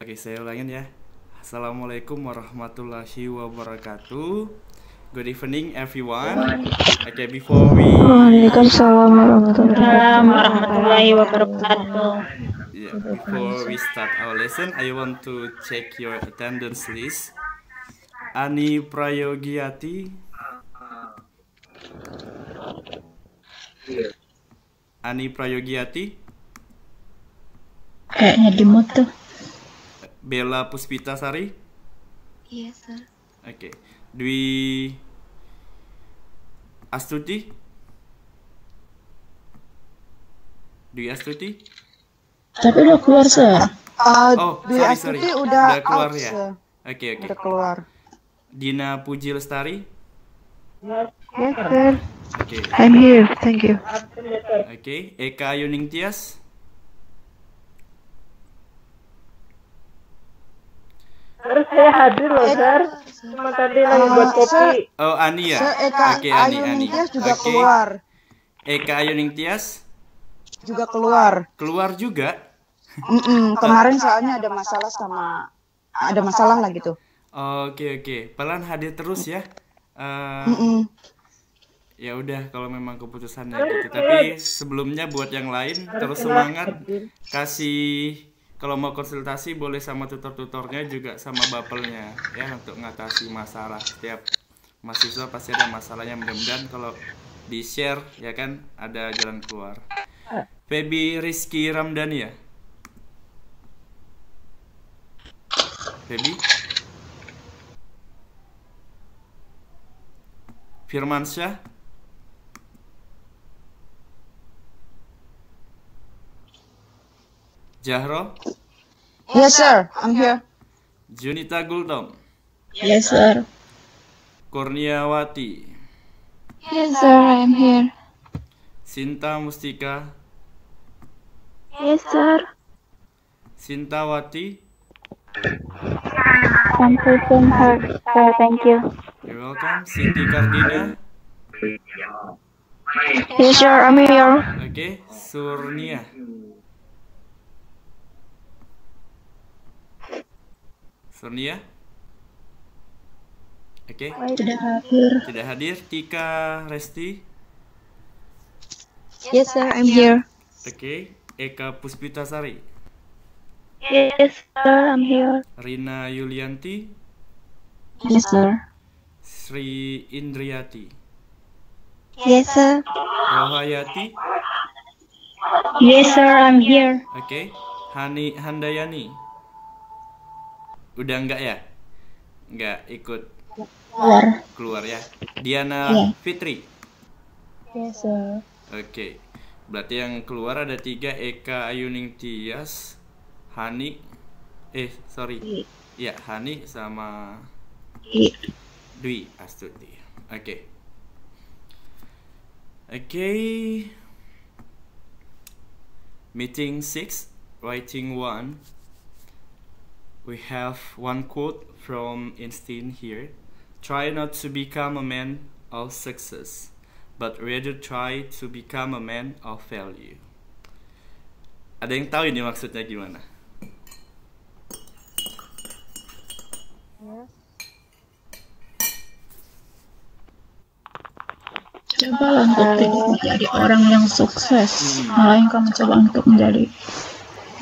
Oke, saya ulangin ya. Assalamualaikum warahmatullahi wabarakatuh. Good evening, everyone. Okay, Waalaikumsalam Warahmatullahi wabarakatuh. before we start our lesson, I want to check your attendance list. Ani Prayogiati. Ani Prayogiati. Kayaknya di mood tuh. Bella Puspitasari. Yes, sir. Oke. Dwi Astuti. Dwi Astuti. Tapi udah keluar, Sir. Dwi Astuti udah keluar out, ya. sir. Oke. Udah keluar. Dina Puji Lestari. Yes, sir. Oke. I'm here. Thank you. Oke. Eka Yuning Tias. Harus saya hadir loh, Sir. Cuma tadi lagi buat kopi. Oh, Ani ya. Sir Eka Oke, Ani. Ayuningtyas juga Oke. keluar. Eka Ayuning Tias Juga keluar. keluar juga. Kemarin soalnya ada masalah lah gitu. Oke. Pelan hadir terus ya. Ya udah kalau memang keputusannya gitu. Tapi sebelumnya buat yang lain terus semangat. Kalau mau konsultasi boleh sama tutor-tutornya juga sama bapelnya ya untuk ngatasi masalah. Setiap mahasiswa pasti ada masalahnya, mudah-mudahan kalau di-share ya kan ada jalan keluar. Feby Rizky Ramdhani ya. Feby Firmansyah. Jahro. Yes, sir. I'm here. Junita Guldom. Yes, Sir. Kurniawati. Yes, sir. I'm here. Sinta Mustika. Yes, sir. Sintawati. I'm present, sir. Thank you. You're welcome. Cindy Kardina. Yes, sir. I'm here. Oke. Surnia. Surnia. Oke. Tidak hadir. Tidak hadir. Tika Resti. Yes, sir. I'm here. Oke. Eka Puspitasari. Yes, sir. I'm here. Rina Yulianti. Yes, sir. Sri Indriati. Yes, sir. Rohayati. Yes, Sir. I'm here. Oke. Hani Handayani. Udah enggak ya? Enggak ikut keluar ya. Diana Fitri. Yes, Sir. Oke. Berarti yang keluar ada 3. Eka Ayuning Tias, Hani. Ya, Hani sama Dwi Astuti. Oke. Meeting 6, writing 1. We have one quote from Einstein here. Try not to become a man of success, but rather try to become a man of value. Ada yang tahu ini maksudnya gimana? Cobalah untuk tidak menjadi orang yang sukses. Melainkan mencoba untuk menjadi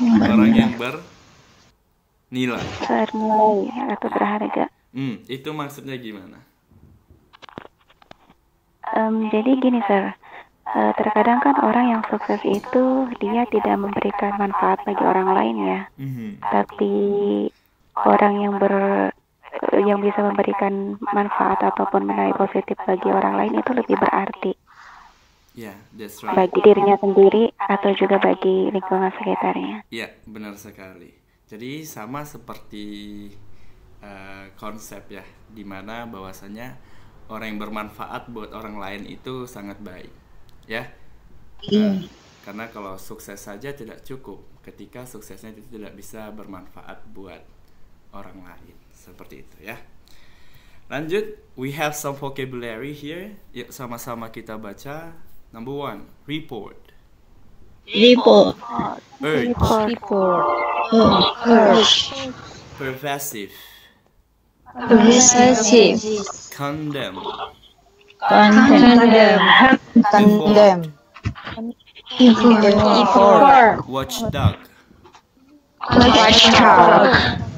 Orang yang bernilai. Bernilai atau berharga. Itu maksudnya gimana? Jadi gini, sir. Terkadang kan orang yang sukses itu dia tidak memberikan manfaat bagi orang lain ya. Tapi orang yang bisa memberikan manfaat ataupun nilai positif bagi orang lain itu lebih berarti. Yeah, that's right. Bagi dirinya sendiri atau juga bagi lingkungan sekitarnya. Ya, benar sekali. Jadi sama seperti konsep ya, dimana bahwasanya orang yang bermanfaat buat orang lain itu sangat baik, ya. Karena kalau sukses saja tidak cukup, ketika suksesnya itu tidak bisa bermanfaat buat orang lain, seperti itu ya. Lanjut, we have some vocabulary here. Yuk sama-sama kita baca. Number 1, report. report, urge, pervasive, condemn, watchdog,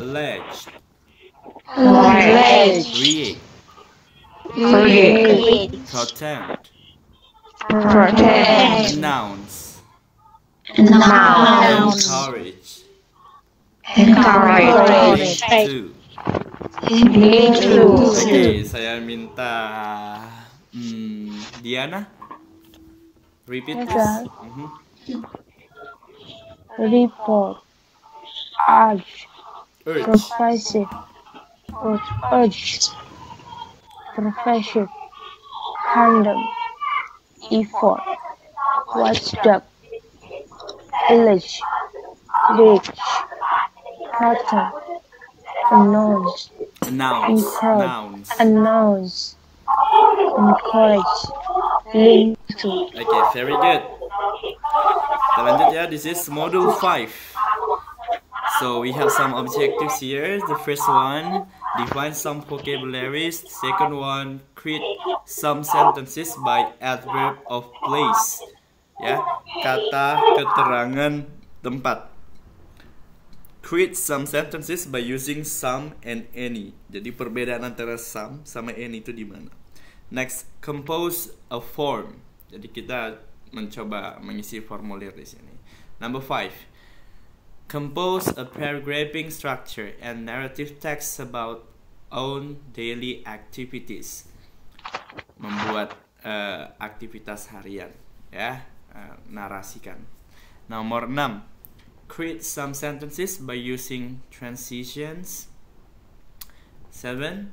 alleged, react, protect, announce, encourage, lead to. Oke, saya minta Diana repeat please. Report, urge, pervasive, condemn, effort, watchdog, allege, reach, protect, announce, encourage, link to. Okay, very good. Kita lanjut ya. This is module 5. So we have some objectives here. The first one, define some vocabularies. Second one, create some sentences by adverb of place. Ya, kata keterangan tempat. Create some sentences by using some and any. Jadi perbedaan antara some sama any itu di mana? Next, compose a form. Jadi kita mencoba mengisi formulir di sini. Number 5, compose a paragraphing structure and narrative text about own daily activities. Membuat aktivitas harian, ya, narasikan. Nomor 6, create some sentences by using transitions. 7,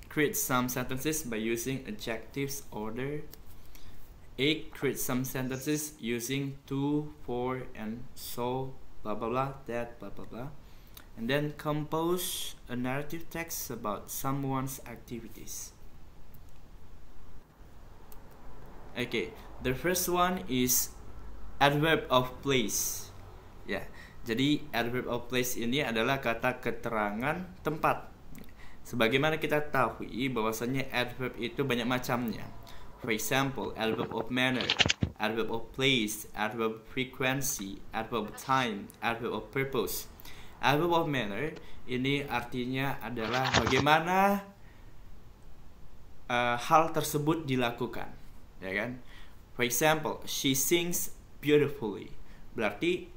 create some sentences by using adjectives order. 8, create some sentences using to, for, and so, blah blah blah, that, blah blah blah. And then compose a narrative text about someone's activities. Okay, the first one is adverb of place. Ya, jadi adverb of place ini adalah kata keterangan tempat. Sebagaimana kita tahu bahwasanya adverb itu banyak macamnya. For example, adverb of manner, adverb of place, adverb of frequency, adverb of time, adverb of purpose. Adverb of manner ini artinya adalah bagaimana hal tersebut dilakukan, ya kan? For example, she sings beautifully. Berarti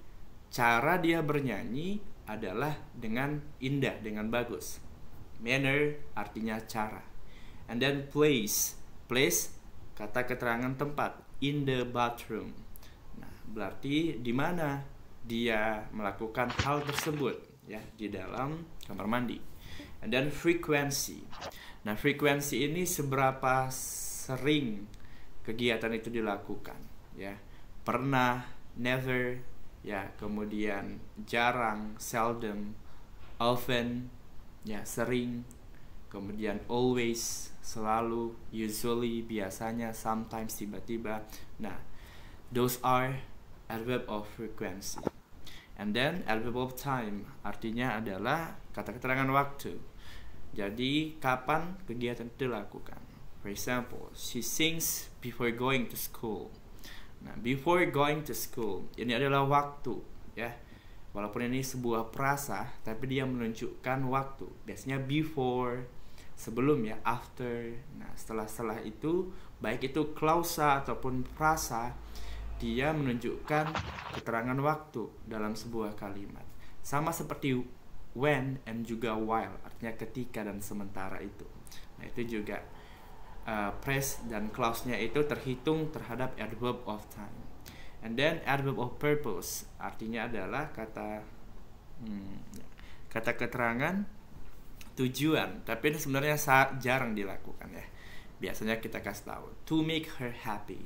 cara dia bernyanyi adalah dengan indah, dengan bagus. Manner artinya cara. And then place, kata keterangan tempat, in the bathroom. Nah, berarti di mana dia melakukan hal tersebut, ya, di dalam kamar mandi. And then frequency. Nah, frekuensi ini seberapa sering kegiatan itu dilakukan, ya. Pernah, never, ya, kemudian jarang, seldom, often, ya, sering, kemudian always, selalu, usually, biasanya, sometimes, tiba-tiba. Nah, those are adverb of frequency. And then adverb of time artinya adalah kata keterangan waktu. Jadi kapan kegiatan itu dilakukan. For example, she sings before going to school. Nah, before going to school ini adalah waktu, ya. Walaupun ini sebuah prasa, tapi dia menunjukkan waktu. Biasanya before, sebelum, ya, after. Nah, setelah itu, baik itu klausa ataupun prasa, dia menunjukkan keterangan waktu dalam sebuah kalimat. Sama seperti when and juga while, artinya ketika dan sementara itu. Nah, itu juga phrase dan clause-nya itu terhitung terhadap adverb of time. And then adverb of purpose artinya adalah kata keterangan tujuan, tapi ini sebenarnya jarang dilakukan, ya. Biasanya kita kasih tahu to make her happy.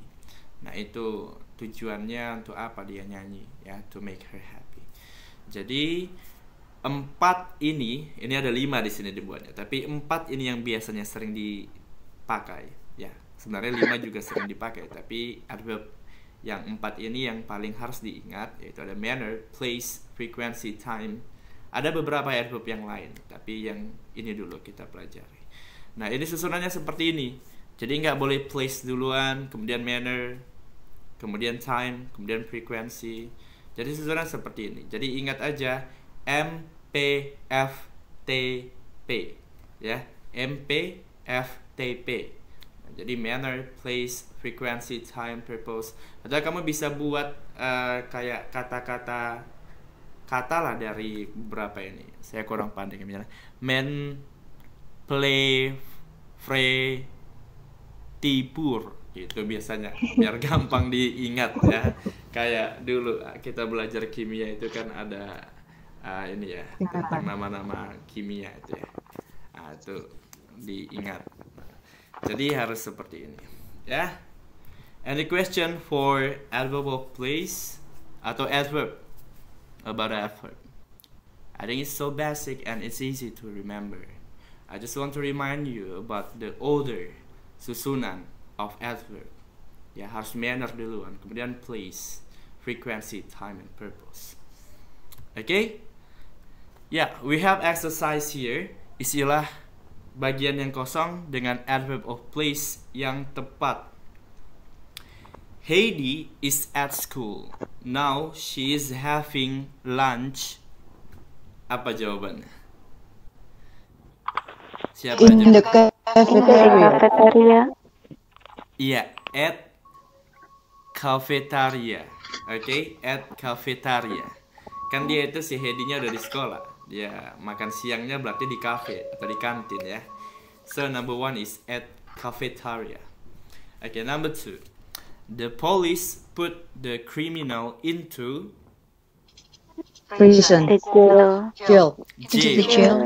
Nah, itu tujuannya untuk apa dia nyanyi, ya, to make her happy. Jadi 4 ini ada 5 di sini dibuatnya, tapi 4 ini yang biasanya sering dipakai, ya. Sebenarnya 5 juga sering dipakai, tapi adverb Yang 4 ini yang paling harus diingat, yaitu ada manner, place, frequency, time. Ada beberapa adverb yang lain, tapi yang ini dulu kita pelajari. Nah, ini susunannya seperti ini. Jadi nggak boleh place duluan, kemudian manner, kemudian time, kemudian frequency. Jadi susunan seperti ini. Jadi ingat aja M, P, F, T, P. Ya, M, P, F, T, P. Nah, jadi manner, place, frequency, time, purpose. Atau kamu bisa buat kayak kata-kata lah dari beberapa ini. Saya kurang pandai misalnya men, play, free, tipur gitu biasanya biar gampang diingat ya. Kayak dulu kita belajar kimia itu kan ada ini ya tentang nama-nama kimia itu ya. Itu diingat. Jadi harus seperti ini ya. Any question for adverb of place atau adverb? About adverb. I think it's so basic and it's easy to remember. I just want to remind you about the order, susunan of adverb. Ya, harus manner duluan, kemudian place, frequency, time, and purpose. Okay? Yeah, we have exercise here. Isilah bagian yang kosong dengan adverb of place yang tepat. Heidi is at school. Now she is having lunch. Apa jawabannya? Siapa In the cafeteria. Cafeteria. Iya, at cafeteria. Oke, at cafeteria. Kan dia itu si Heidi-nya udah di sekolah. Dia makan siangnya berarti di cafe atau di kantin ya. So number 1 is at cafeteria. Okay, number 2. The police put the criminal into Prison. The jail. Jail. jail. Jail.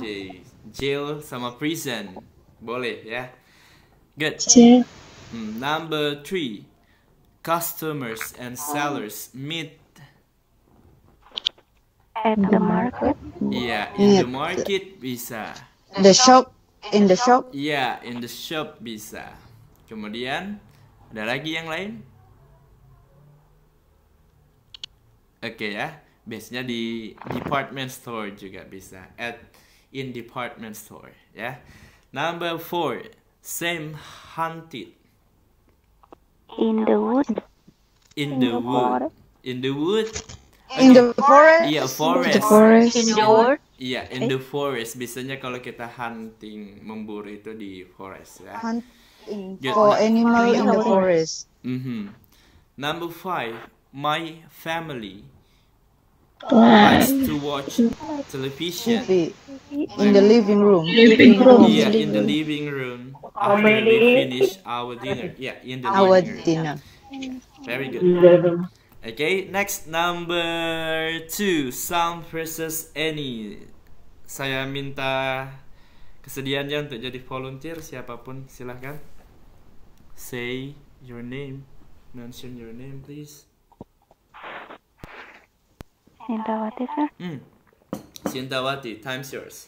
Okay, jail sama prison. Boleh ya. Good. Jail. Number 3. Customers and sellers meet. At the market. Iya, in the market bisa. The shop. In the shop. Iya, in the shop bisa. Kemudian ada lagi yang lain? Oke ya, biasanya di department store juga bisa. In department store ya. Number 4. Sam hunted. In the wood. In the wood. In the wood. In the forest. Iya, forest. The forest. In the wood. Iya, in the forest. Biasanya kalau kita hunting, memburu itu di forest ya. Hunting Good. for animal in the forest. Number 5. My family Class. likes to watch television. TV. In the living room. Living room. Yeah, in the living room after we finish our dinner. Yeah, in the Our living room. dinner. Very good. Okay, next number 2. Some versus any. Saya minta kesediaannya untuk jadi volunteer. Siapapun silahkan. Say your name. Mention your name, please. Sintawati, sir. Sintawati, time's yours.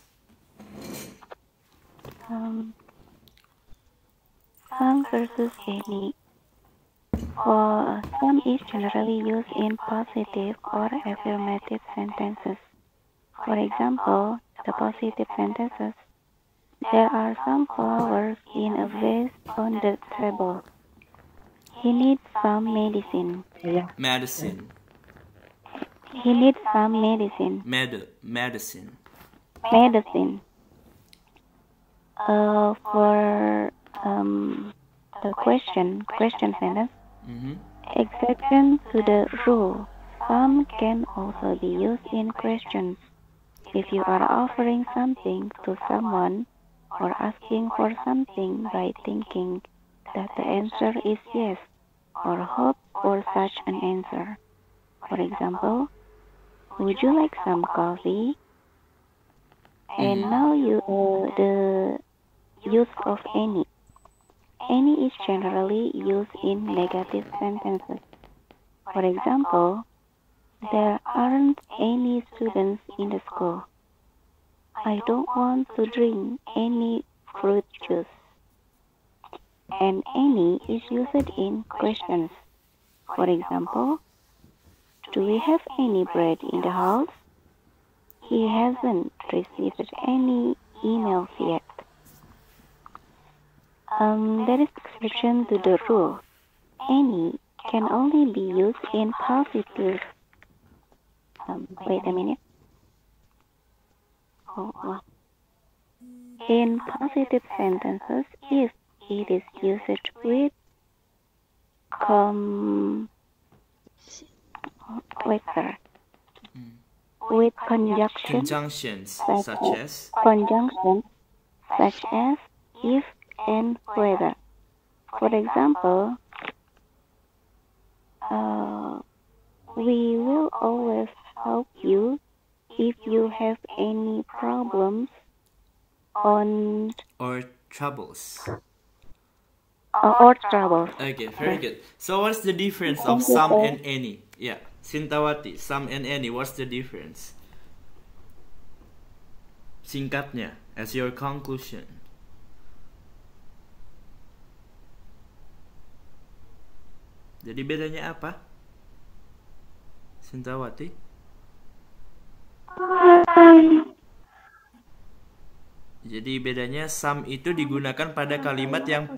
Some versus any. Some is generally used in positive or affirmative sentences. For example, the positive sentences. There are some flowers in a vase on the table. He needs some medicine. Medicine. He needs some medicine. Medicine. Medicine. For the question sentence, exception to the rule. Some can also be used in questions. If you are offering something to someone or asking for something by thinking that the answer is yes or hope for such an answer. For example, would you like some coffee? And now the use of any. Any is generally used in negative sentences. For example, there aren't any students in the school. I don't want to drink any fruit juice. And any is used in questions. For example, do we have any bread in the house? He hasn't received any emails yet. There is exception to the rule. Any can only be used in positive. Wait a minute. In positive sentences, if it is used with with Conjunctions such as if and whether. For example, we will always help you if you have any problems or troubles. Or troubles. Okay, very good. So what's the difference of some and any? Yeah, Sintawati, some and any, what's the difference? Singkatnya, as your conclusion. Jadi bedanya apa? Sintawati? Jadi bedanya some itu digunakan pada kalimat yang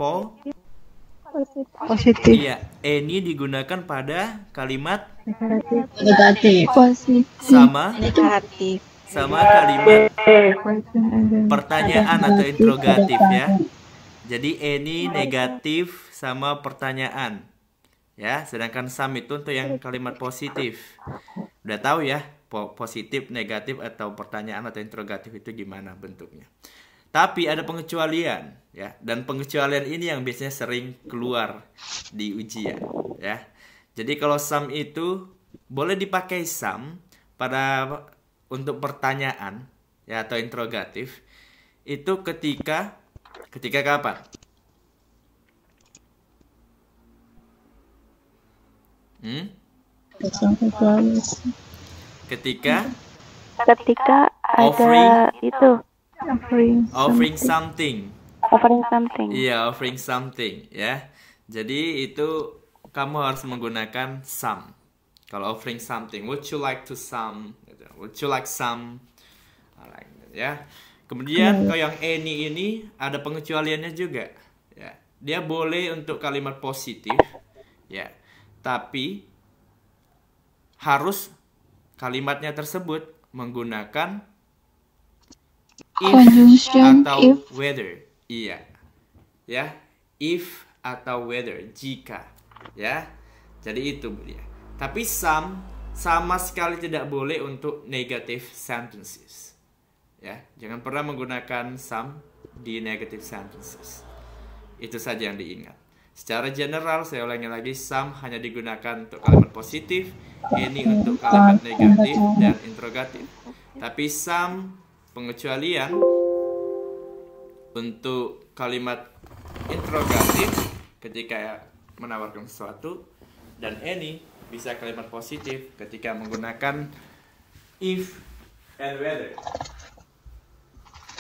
Positif. Iya, any digunakan pada kalimat Negatif. Positif. sama Negatif. kalimat pertanyaan atau interrogatif ya. Jadi any negatif sama pertanyaan. Ya, sedangkan some itu untuk yang kalimat positif. Udah tahu ya, positif, negatif atau pertanyaan atau interrogatif itu gimana bentuknya. Tapi ada pengecualian ya, dan pengecualian ini yang biasanya sering keluar di ujian ya. Jadi kalau some itu boleh dipakai some untuk pertanyaan ya atau interrogatif itu ketika kapan? Ketika ada itu offering something. Iya, offering something ya. Jadi itu kamu harus menggunakan some. Kalau offering something, would you like to some? Would you like some? Alright, ya. Kemudian kalau yang any ini ada pengecualiannya juga. Ya, dia boleh untuk kalimat positif, ya. Tapi harus kalimatnya tersebut menggunakan if atau whether. Iya. Ya, if atau whether, jika. Ya. Jadi itu dia. Tapi some sama sekali tidak boleh untuk negative sentences. Ya, jangan pernah menggunakan some di negative sentences. Itu saja yang diingat. Secara general, saya ulangi lagi, some hanya digunakan untuk kalimat positif, any untuk kalimat negatif dan interrogatif. Tapi some pengecualian untuk kalimat interrogatif ketika menawarkan sesuatu, dan any bisa kalimat positif ketika menggunakan if and whether.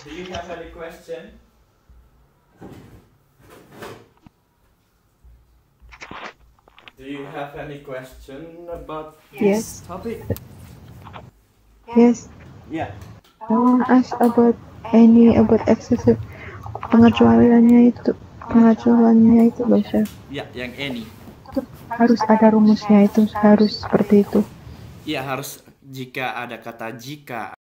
Do you have any question? Do you have any question about this topic? Yes. Yeah. I want to ask about excessive pengecualiannya itu bahasa. Ya, yang any. Harus ada rumusnya itu, harus seperti itu. Ya, harus jika ada kata jika